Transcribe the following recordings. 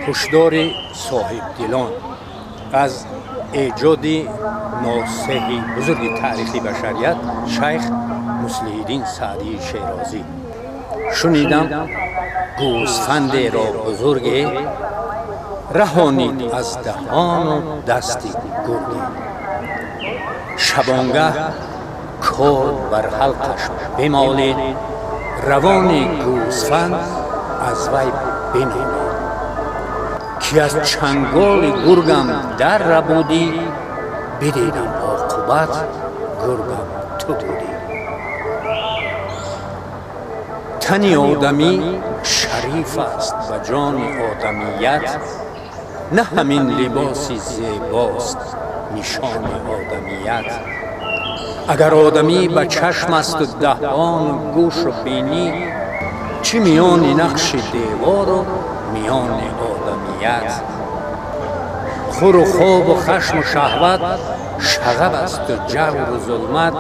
هشدار صاحب دلان از ایجاد ناسح بزرگ تاریخی بشریت شیخ مصلح الدین سعدی شیرازی. شنیدم گوسفند را بزرگ رهانید از دهان و دست گرگ. شبانگه کار بر حلقش بمالید، روان گوسفند از وی بنالید. که از چنگال گرگم در ربودی، بدیدم عاقبت گرگم تو بودی. تن آدمی شریف است و جان آدمیت، نه همین لباسی زیباست نشان آدمیت. اگر آدمی به چشم است و دهان و گوش و بینی، چی میان نقش دیوار و میان آدمیت. خور و خواب و خشم و شهوت شغب است و جور و ظلمت.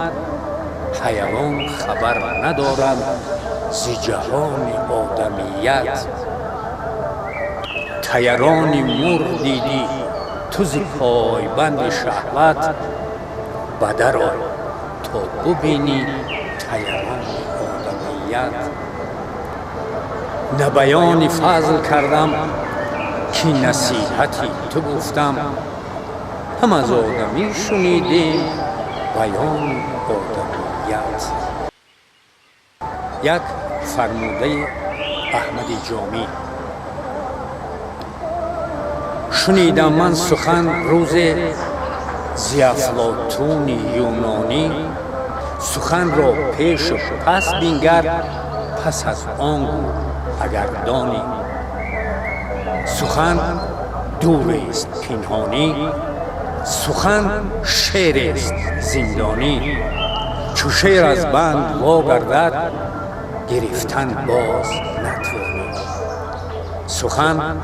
حیوان خبر ندارد ز جهان آدمیت. طیران مرغ دیدی تو ز پایبند شهوت، بدر آی تا ببینی طیران آدمیت. نه بیان فضل کردم که نصیحتی تو گفتم، هم از آدمی شنیدیم بیان آدمیت. یک فرموده احمد جامی. شنیدم من سخن روز ز افلاطون یونانی، سخن را پیش و پس بنگر پس از آن گو اگر دانی. سخن دور است پنهانی، سخن شیر است زندانی. چو شیر از بند واگردد، گرفتن باز نتوانی. سخن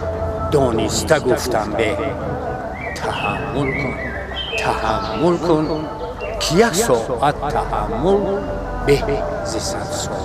دانسته گفتم به، تحمل کن تحمل کن که یک ساعت تحمل به ز 100 ساله.